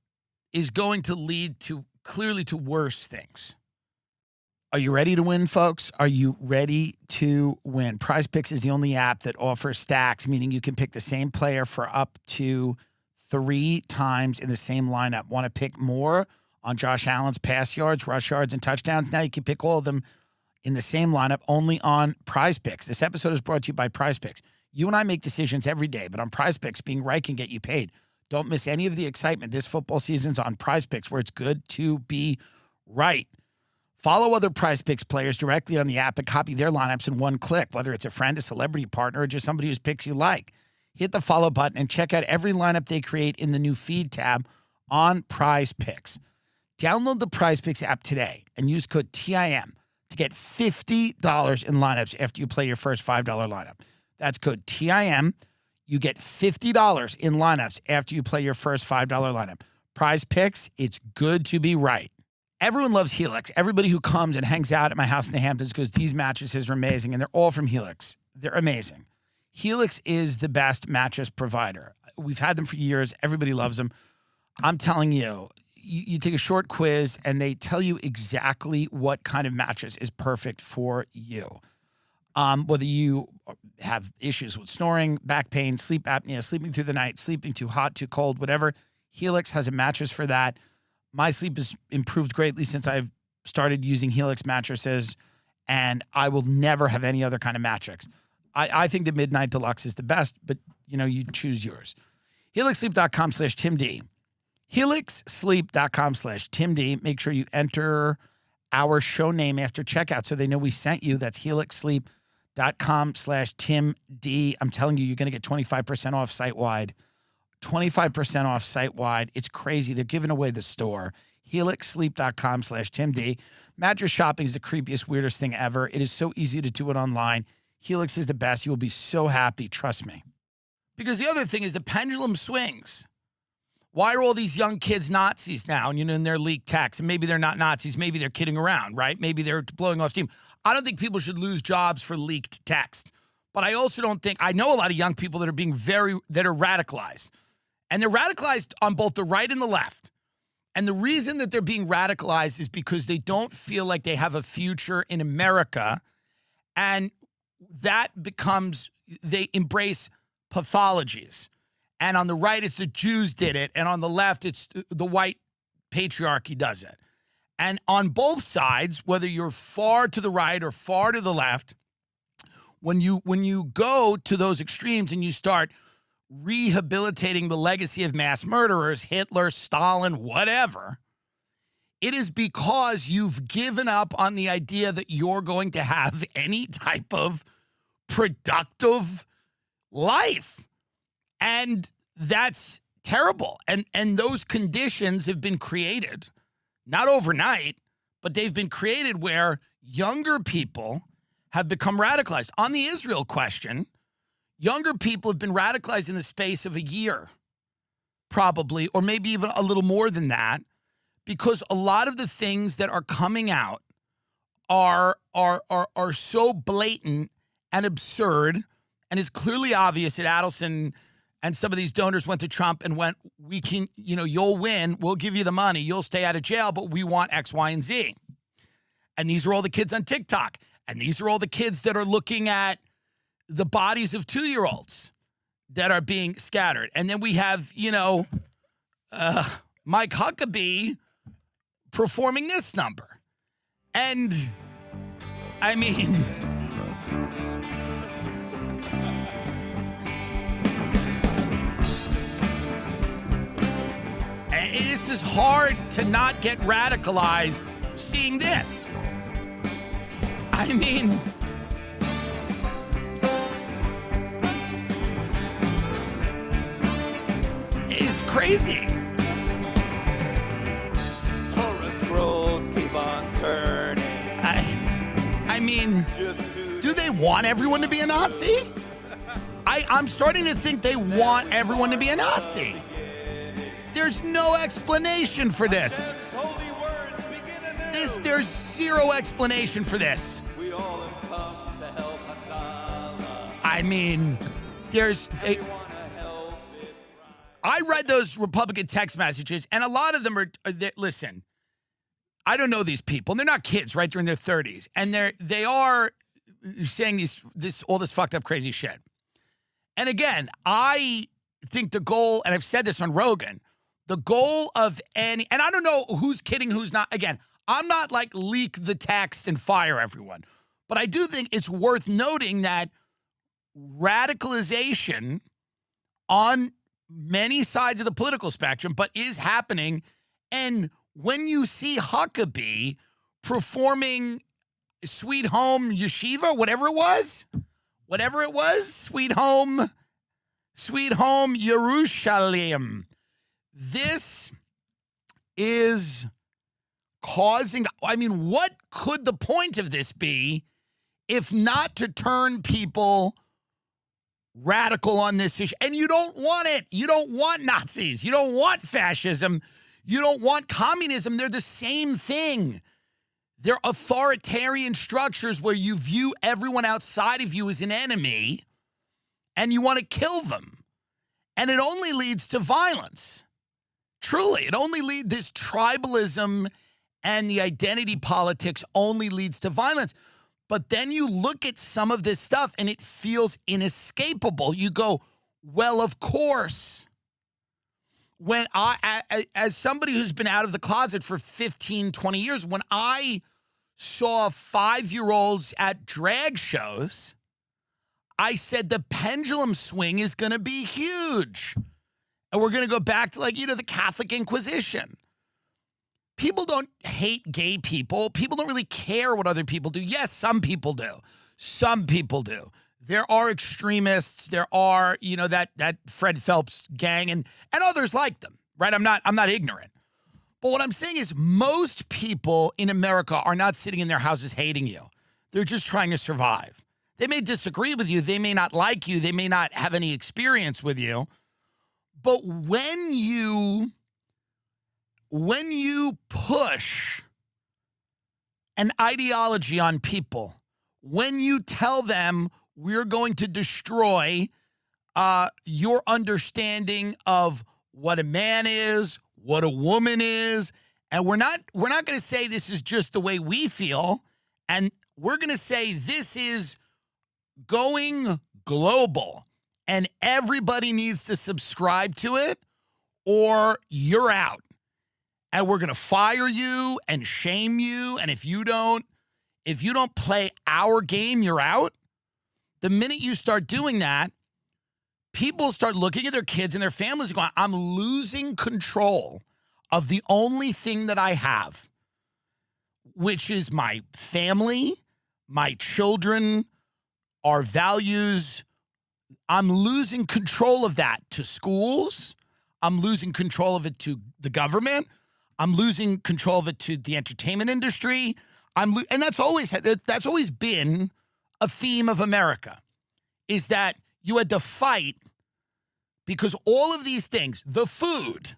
A: is going to lead to clearly to worse things. Are you ready to win, folks? Are you ready to win? PrizePicks is the only app that offers stacks, meaning you can pick the same player for up to 3 times in the same lineup. Want to pick more on Josh Allen's pass yards, rush yards, and touchdowns? Now you can pick all of them in the same lineup only on PrizePicks. This episode is brought to you by PrizePicks. You and I make decisions every day, but on PrizePicks, being right can get you paid. Don't miss any of the excitement this football season's on PrizePicks, where it's good to be right. Follow other PrizePicks players directly on the app and copy their lineups in one click, whether it's a friend, a celebrity partner, or just somebody whose picks you like. Hit the follow button and check out every lineup they create in the new feed tab on PrizePicks. Download the PrizePicks app today and use code TIM to get $50 in lineups after you play your first $5 lineup. That's code TIM. You get $50 in lineups after you play your first $5 lineup. PrizePicks, it's good to be right. Everyone loves Helix. Everybody who comes and hangs out at my house in the Hamptons goes, these mattresses are amazing, and they're all from Helix. They're amazing. Helix is the best mattress provider. We've had them for years. Everybody loves them. I'm telling you, you take a short quiz, and they tell you exactly what kind of mattress is perfect for you. Whether you have issues with snoring, back pain, sleep apnea, sleeping through the night, sleeping too hot, too cold, whatever, Helix has a mattress for that. My sleep has improved greatly since I've started using Helix mattresses, and I will never have any other kind of mattress. I think the Midnight Deluxe is the best, but, you know, you choose yours. HelixSleep.com/TimD. HelixSleep.com/TimD. Make sure you enter our show name after checkout so they know we sent you. That's HelixSleep.com/TimD. I'm telling you, you're going to get 25% off site-wide. 25% off site-wide. It's crazy. They're giving away the store. HelixSleep.com/TimD. Mattress shopping is the creepiest, weirdest thing ever. It is so easy to do it online. Helix is the best. You will be so happy. Trust me. Because the other thing is the pendulum swings. Why are all these young kids Nazis now? And, you know, in their leaked texts. And maybe they're not Nazis. Maybe they're kidding around, right? Maybe they're blowing off steam. I don't think people should lose jobs for leaked text. But I also don't think, I know a lot of young people that are being that are radicalized. And they're radicalized on both the right and the left. And the reason that they're being radicalized is because they don't feel like they have a future in America. And that becomes, they embrace pathologies. And on the right, it's the Jews did it. And on the left, it's the white patriarchy does it. And on both sides, whether you're far to the right or far to the left, when you go to those extremes and you start rehabilitating the legacy of mass murderers, Hitler, Stalin, whatever, it is because you've given up on the idea that you're going to have any type of productive life. And that's terrible. And those conditions have been created, not overnight, but they've been created where younger people have become radicalized. On the Israel question, younger people have been radicalized in the space of a year, probably, or maybe even a little more than that, because a lot of the things that are coming out are so blatant and absurd, and it's clearly obvious that Adelson and some of these donors went to Trump and went, we can, you'll win, we'll give you the money, you'll stay out of jail, but we want X, Y, and Z. And these are all the kids on TikTok. And these are all the kids that are looking at the bodies of 2-year-olds that are being scattered. And then we have, Mike Huckabee performing this number. And, I mean, this is hard to not get radicalized seeing this. I mean, it's crazy.
I: Torah scrolls keep on turning.
A: I mean, do they want everyone to be a Nazi? I'm starting to think they want everyone to be a Nazi. There's no explanation for this. There's zero explanation for this. I mean, I read those Republican text messages, and a lot of them are listen, I don't know these people, and they're not kids, right? They're in their 30s, and they are saying all this fucked up crazy shit. And again, I think the goal, and I've said this on Rogan, the goal of and I don't know who's kidding, who's not. Again, I'm not like leak the text and fire everyone, but I do think it's worth noting that radicalization on many sides of the political spectrum, but is happening. And when you see Huckabee performing Sweet Home Yeshiva, whatever it was, Sweet Home Yerushalayim, this is causing, I mean, what could the point of this be if not to turn people radical on this issue? And you don't want it. You don't want Nazis. You don't want fascism. You don't want communism. They're the same thing. They're authoritarian structures where you view everyone outside of you as an enemy and you want to kill them. And it only leads to violence. Truly, it only leads, this tribalism and the identity politics only leads to violence. But then you look at some of this stuff and it feels inescapable. You go, well, of course. When as somebody who's been out of the closet for 15, 20 years, when I saw 5-year-olds at drag shows, I said the pendulum swing is going to be huge. And we're going to go back to the Catholic Inquisition. People don't hate gay people. People don't really care what other people do. Yes, some people do. Some people do. There are extremists. There are, that Fred Phelps gang and others like them, right? I'm not ignorant. But what I'm saying is most people in America are not sitting in their houses hating you. They're just trying to survive. They may disagree with you. They may not like you. They may not have any experience with you. But when you push an ideology on people, when you tell them we're going to destroy your understanding of what a man is, what a woman is, and we're not going to say this is just the way we feel, and we're going to say this is going global, and everybody needs to subscribe to it, or you're out. And we're going to fire you and shame you. And if you don't play our game, you're out. The minute you start doing that, people start looking at their kids and their families and going, I'm losing control of the only thing that I have, which is my family, my children, our values. I'm losing control of that to schools. I'm losing control of it to the government. I'm losing control of it to the entertainment industry. And that's always been a theme of America, is that you had to fight because all of these things, the food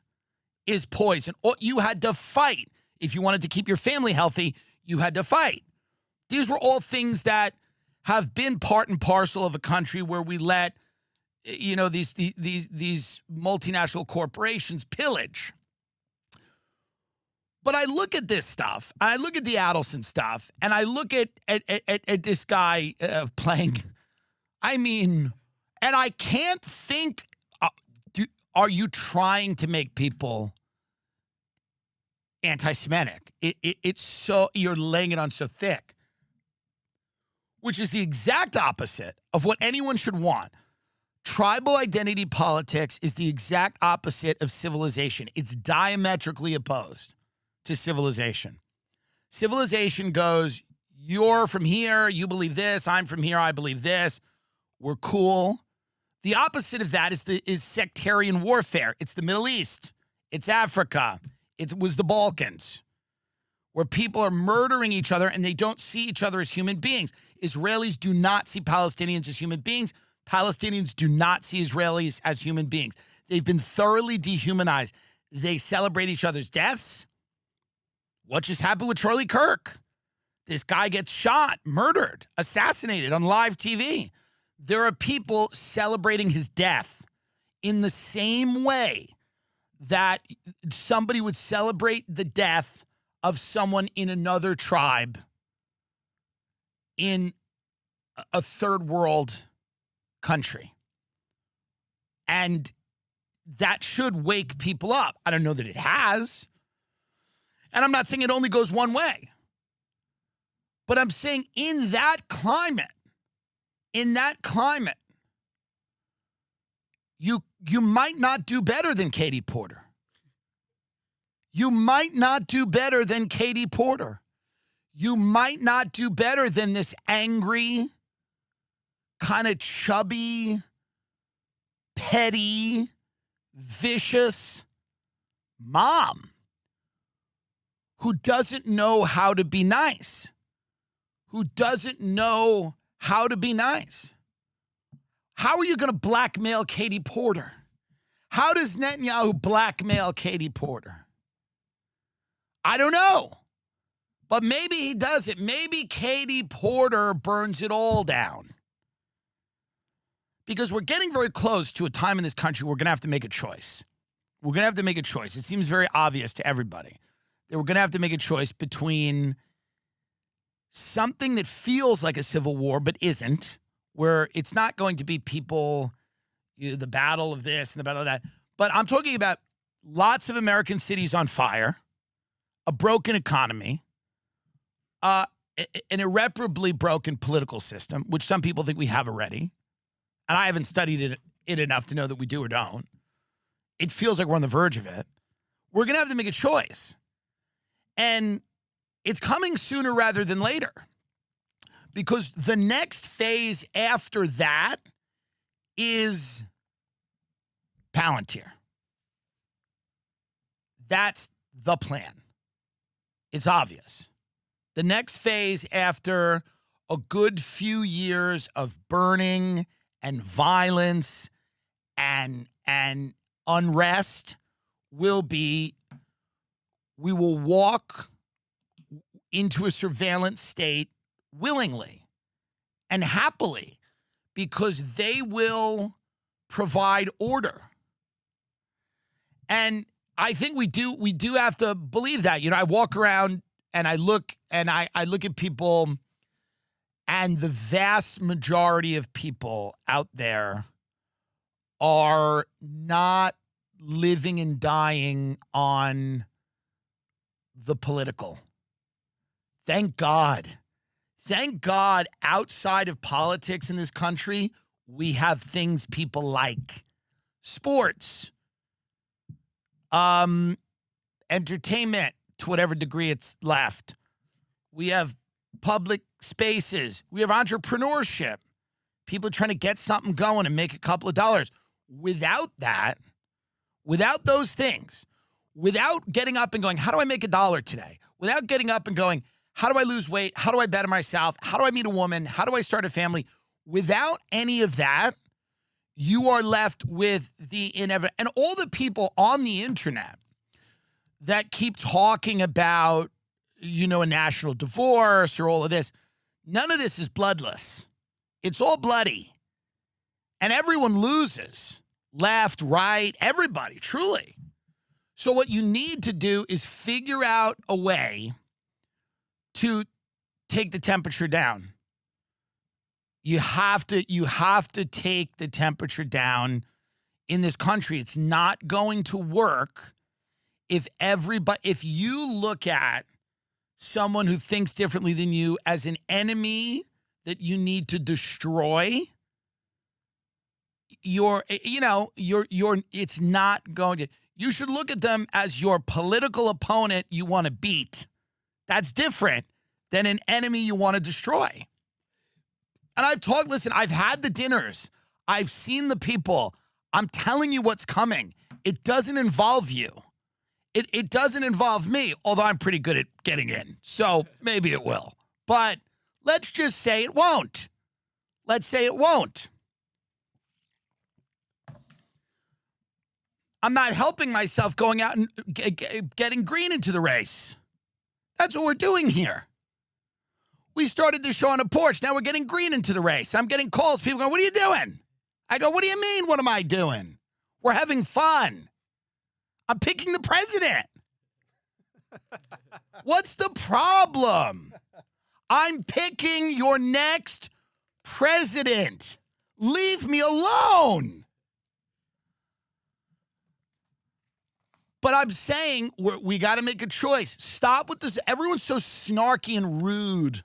A: is poison. You had to fight. If you wanted to keep your family healthy, you had to fight. These were all things that have been part and parcel of a country where we let, you know, these multinational corporations pillage. But I look at this stuff, I look at the Adelson stuff, and I look at this guy playing. I mean, and I can't think. Are you trying to make people anti-Semitic? It's so, you're laying it on so thick, which is the exact opposite of what anyone should want. Tribal identity politics is the exact opposite of civilization. It's diametrically opposed to civilization. Civilization goes, you're from here, you believe this, I'm from here, I believe this, we're cool. The opposite of that is sectarian warfare. It's the Middle East, it's Africa, it was the Balkans, where people are murdering each other and they don't see each other as human beings. Israelis do not see Palestinians as human beings. Palestinians do not see Israelis as human beings. They've been thoroughly dehumanized. They celebrate each other's deaths. What just happened with Charlie Kirk? This guy gets shot, murdered, assassinated on live TV. There are people celebrating his death in the same way that somebody would celebrate the death of someone in another tribe in a third world country. And that should wake people up. I don't know that it has. And I'm not saying it only goes one way. But I'm saying in that climate, you might not do better than Katie Porter. You might not do better than Katie Porter. You might not do better than this angry, kind of chubby, petty, vicious mom who doesn't know how to be nice. Who doesn't know how to be nice. How are you going to blackmail Katie Porter? How does Netanyahu blackmail Katie Porter? I don't know. But maybe he does it. Maybe Katie Porter burns it all down. Because we're getting very close to a time in this country where we're going to have to make a choice. We're going to have to make a choice. It seems very obvious to everybody that we're going to have to make a choice between something that feels like a civil war but isn't, where it's not going to be people, the battle of this and the battle of that. But I'm talking about lots of American cities on fire, a broken economy, an irreparably broken political system, which some people think we have already. And I haven't studied it enough to know that we do or don't. It feels like we're on the verge of it. We're going to have to make a choice. And it's coming sooner rather than later. Because the next phase after that is Palantir. That's the plan. It's obvious. The next phase after a good few years of burning and violence and unrest will be, we will walk into a surveillance state willingly and happily because they will provide order. And I think we do have to believe that. You know, I walk around and I look at people, and the vast majority of people out there are not living and dying on the political. Thank God. Thank God outside of politics in this country, We have things people like. Sports. Entertainment, to whatever degree it's left. We have public spaces. We have entrepreneurship. People trying to get something going and make a couple of dollars. Without that, without those things, without getting up and going, how do I make $1 today? Without getting up and going, how do I lose weight? How do I better myself? How do I meet a woman? How do I start a family? Without any of that, you are left with the inevitable. And all the people on the internet that keep talking about, a national divorce or all of this, none of this is bloodless. It's all bloody. And everyone loses. Left, right, everybody, truly. So what you need to do is figure out a way to take the temperature down. You have to take the temperature down in this country. It's not going to work if you look at someone who thinks differently than you as an enemy that you need to destroy. It's not going to. You should look at them as your political opponent you want to beat. That's different than an enemy you want to destroy. And I've had the dinners. I've seen the people. I'm telling you what's coming. It doesn't involve you. It doesn't involve me, although I'm pretty good at getting in. So maybe it will. But let's just say it won't. Let's say it won't. I'm not helping myself going out and getting Green into the race. That's what we're doing here. We started the show on a porch. Now we're getting Green into the race. I'm getting calls. People go, what are you doing? I go, what do you mean, what am I doing? We're having fun. I'm picking the president. What's the problem? I'm picking your next president. Leave me alone. But I'm saying we got to make a choice. Stop with this. Everyone's so snarky and rude.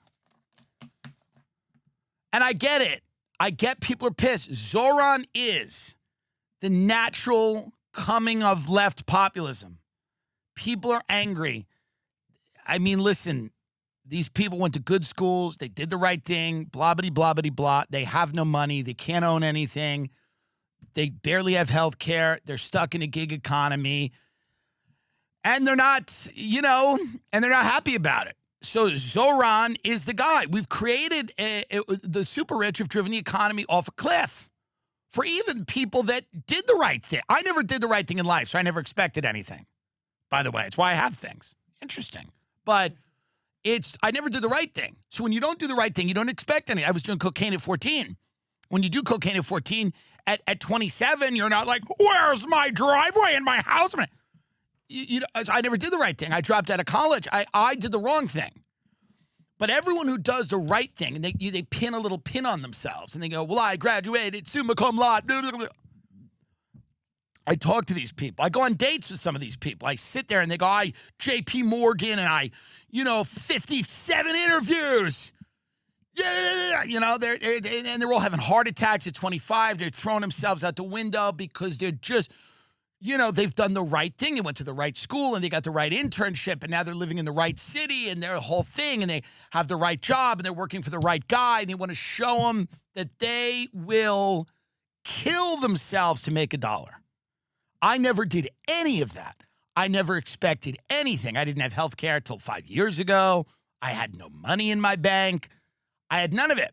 A: And I get it. I get people are pissed. Zohran is the natural coming of left populism. People are angry. I mean, listen, these people went to good schools. They did the right thing. Blah, blah, blah, blah, blah. They have no money. They can't own anything. They barely have health care. They're stuck in a gig economy. And they're not, and they're not happy about it. So Zohran is the guy. We've created, the super rich have driven the economy off a cliff for even people that did the right thing. I never did the right thing in life, so I never expected anything. By the way, it's why I have things. Interesting. But I never did the right thing. So when you don't do the right thing, you don't expect anything. I was doing cocaine at 14. When you do cocaine at 14, at 27, you're not like, where's my driveway in my house? I never did the right thing. I dropped out of college. I did the wrong thing. But everyone who does the right thing, and they pin a little pin on themselves, and they go, well, I graduated summa cum laude. I talk to these people. I go on dates with some of these people. I sit there, and they go, J.P. Morgan, and 57 interviews. Yeah, they're all having heart attacks at 25. They're throwing themselves out the window because they're just... they've done the right thing. They went to the right school and they got the right internship and now they're living in the right city and their whole thing and they have the right job and they're working for the right guy and they want to show them that they will kill themselves to make $1. I never did any of that. I never expected anything. I didn't have health care till 5 years ago. I had no money in my bank. I had none of it.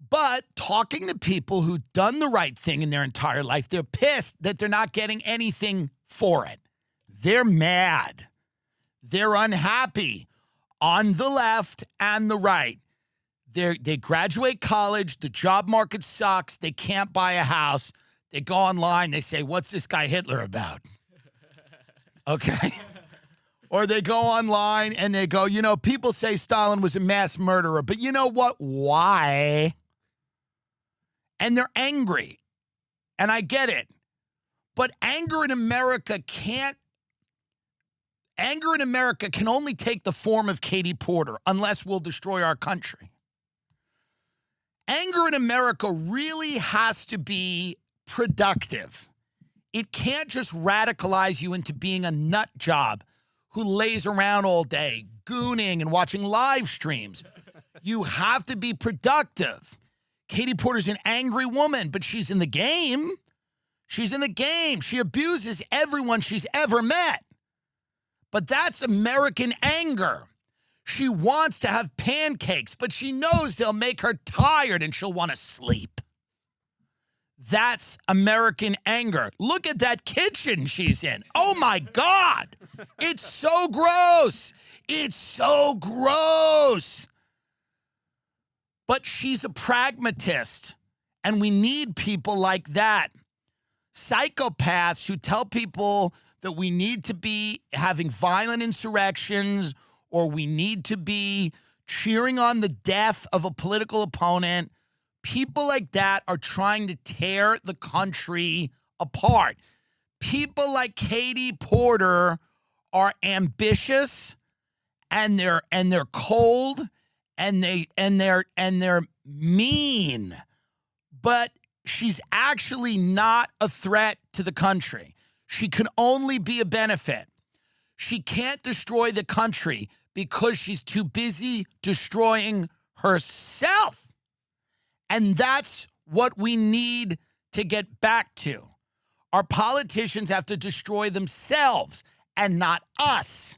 A: But talking to people who've done the right thing in their entire life, they're pissed that they're not getting anything for it. They're mad. They're unhappy on the left and the right. They graduate college. The job market sucks. They can't buy a house. They go online. They say, what's this guy Hitler about? Okay. Or they go online and they go, people say Stalin was a mass murderer, but you know what? Why? And they're angry. And I get it. But anger in America can only take the form of Katie Porter unless we'll destroy our country. Anger in America really has to be productive. It can't just radicalize you into being a nut job who lays around all day, gooning and watching live streams. You have to be productive. Katie Porter's an angry woman, but she's in the game. She's in the game. She abuses everyone she's ever met. But that's American anger. She wants to have pancakes, but she knows they'll make her tired and she'll want to sleep. That's American anger. Look at that kitchen she's in. Oh my God. It's so gross. It's so gross. But she's a pragmatist, and we need people like that. Psychopaths who tell people that we need to be having violent insurrections or we need to be cheering on the death of a political opponent. People like that are trying to tear the country apart. People like Katie Porter are ambitious and they're cold and they're mean. But she's actually not a threat to the country. She can only be a benefit. She can't destroy the country because she's too busy destroying herself. And that's what we need to get back to. Our politicians have to destroy themselves and not us.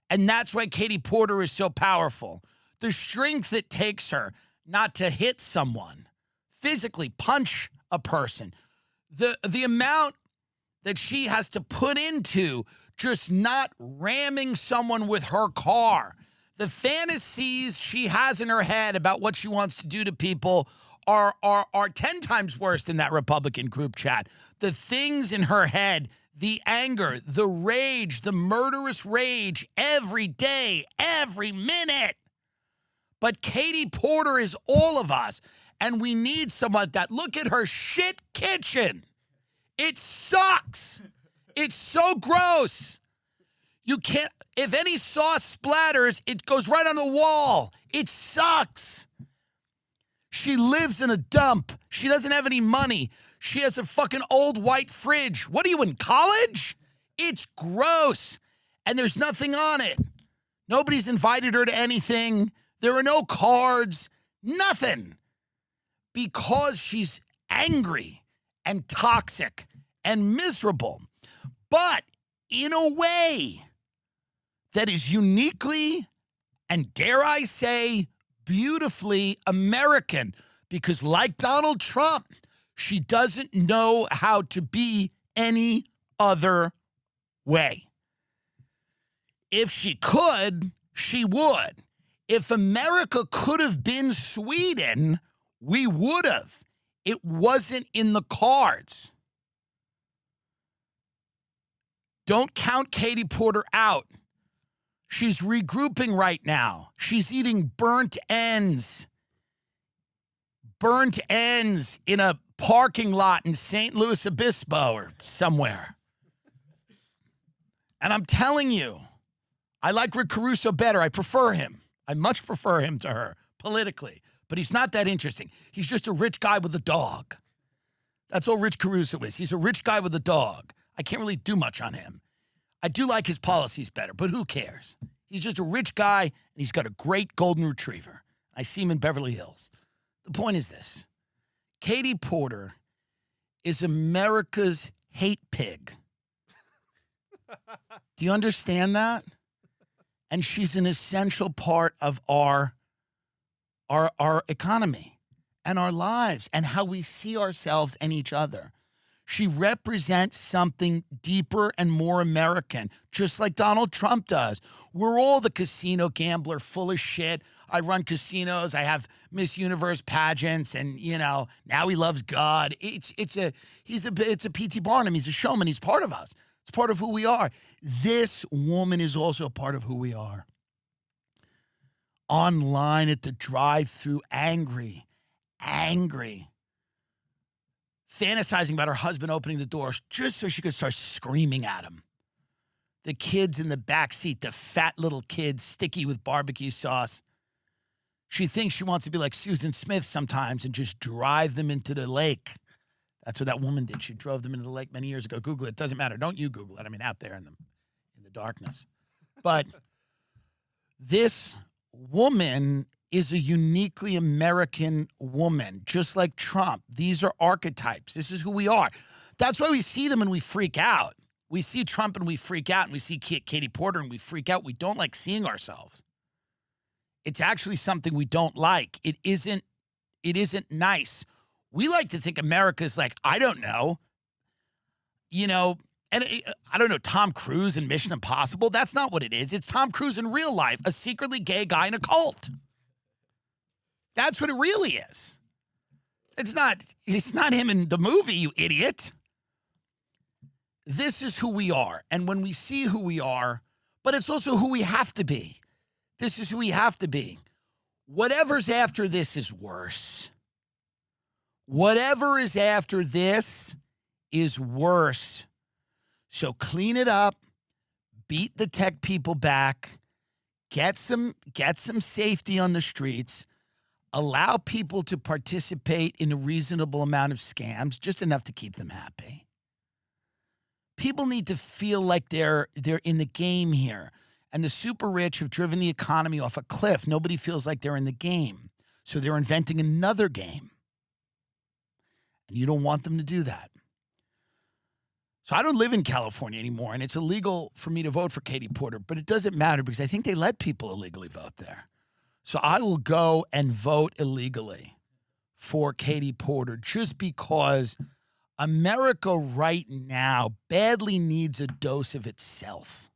A: And that's why Katie Porter is so powerful. The strength it takes her not to hit someone, physically punch a person, the amount that she has to put into just not ramming someone with her car. The fantasies she has in her head about what she wants to do to people are 10 times worse than that Republican group chat. The things in her head, the anger, the rage, the murderous rage every day, every minute. But Katie Porter is all of us, and we need someone like that. Look at her shit kitchen. It sucks. It's so gross. You can't, if any sauce splatters, it goes right on the wall. It sucks. She lives in a dump. She doesn't have any money. She has a fucking old white fridge. What are you, in college? It's gross. And there's nothing on it. Nobody's invited her to anything. There are no cards. Nothing. Because she's angry and toxic and miserable. But in a way that is uniquely, and dare I say, beautifully American, because like Donald Trump, she doesn't know how to be any other way. If she could, she would. If America could have been Sweden, we would have. It wasn't in the cards. Don't count Katie Porter out. She's regrouping right now. She's eating burnt ends. Burnt ends in a parking lot in St. Louis Obispo or somewhere. And I'm telling you, I like Rick Caruso better. I prefer him. I much prefer him to her politically. But he's not that interesting. He's just a rich guy with a dog. That's all Rich Caruso is. He's a rich guy with a dog. I can't really do much on him. I do like his policies better, but who cares? He's just a rich guy, and he's got a great golden retriever. I see him in Beverly Hills. The point is this. Katie Porter is America's hate pig. Do you understand that? And she's an essential part of our economy and our lives and how we see ourselves and each other. She represents something deeper and more American, just like Donald Trump does. We're all the casino gambler full of shit. I run casinos. I have Miss Universe pageants, and now he loves God. It's a P.T. Barnum. He's a showman. He's part of us. It's part of who we are. This woman is also a part of who we are. Online at the drive-thru, angry, fantasizing about her husband opening the door just so she could start screaming at him. The kids in the back seat, the fat little kids, sticky with barbecue sauce. She thinks she wants to be like Susan Smith sometimes and just drive them into the lake. That's what that woman did. She drove them into the lake many years ago. Google it. Doesn't matter. Don't you Google it. I mean, out there in the darkness. But this woman is a uniquely American woman, just like Trump. These are archetypes. This is who we are. That's why we see them and we freak out. We see Trump and we freak out, and we see Katie Porter and we freak out. We don't like seeing ourselves. It's actually something we don't like. It isn't nice. We like to think America's like, I don't know, and I don't know, Tom Cruise in Mission Impossible. That's not what it is. It's Tom Cruise in real life, a secretly gay guy in a cult. That's what it really is. It's not him in the movie, you idiot. This is who we are. And when we see who we are, but it's also who we have to be. This is who we have to be. Whatever's after this is worse. Whatever is after this is worse. So clean it up, beat the tech people back, get some safety on the streets, allow people to participate in a reasonable amount of scams, just enough to keep them happy. People need to feel like they're in the game here. And the super rich have driven the economy off a cliff. Nobody feels like they're in the game. So they're inventing another game. And you don't want them to do that. So I don't live in California anymore, and it's illegal for me to vote for Katie Porter, but it doesn't matter because I think they let people illegally vote there. So I will go and vote illegally for Katie Porter just because America right now badly needs a dose of itself.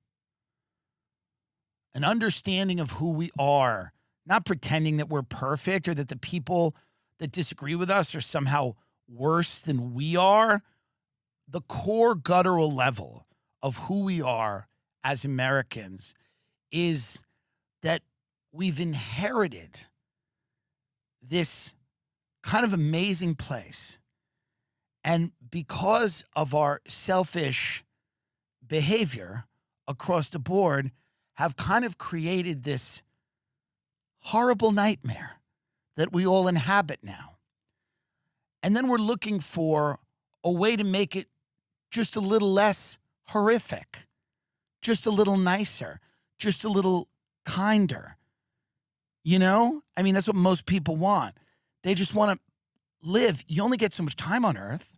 A: An understanding of who we are, not pretending that we're perfect or that the people that disagree with us are somehow worse than we are. The core guttural level of who we are as Americans is that we've inherited this kind of amazing place. And because of our selfish behavior across the board, have kind of created this horrible nightmare that we all inhabit now. And then we're looking for a way to make it just a little less horrific, just a little nicer, just a little kinder. I mean, that's what most people want. They just want to live. You only get so much time on Earth.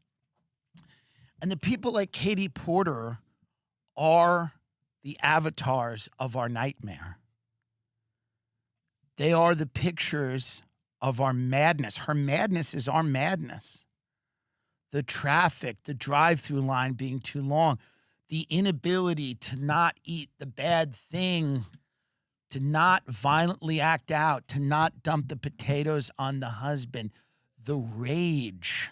A: And the people like Katie Porter are the avatars of our nightmare. They are the pictures of our madness. Her madness is our madness. The traffic, the drive-through line being too long, the inability to not eat the bad thing, to not violently act out, to not dump the potatoes on the husband, the rage,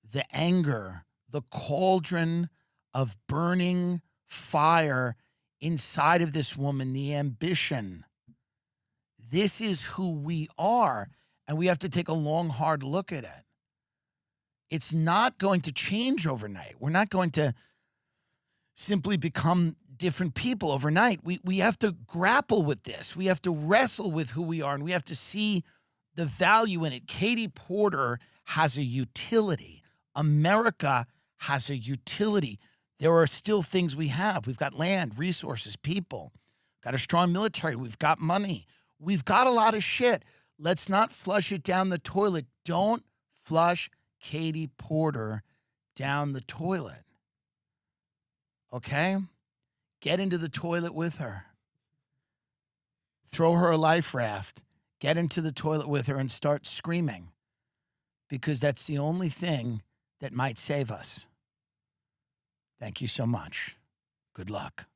A: the anger, the cauldron of burning fire inside of this woman, the ambition. This is who we are, and we have to take a long, hard look at it. It's not going to change overnight. We're not going to simply become different people overnight. We have to grapple with this. We have to wrestle with who we are, and we have to see the value in it. Katie Porter has a utility. America has a utility. There are still things we have. We've got land, resources, people, got a strong military. We've got money. We've got a lot of shit. Let's not flush it down the toilet. Don't flush Katie Porter down the toilet. Okay? Get into the toilet with her. Throw her a life raft. Get into the toilet with her and start screaming. Because that's the only thing that might save us. Thank you so much. Good luck.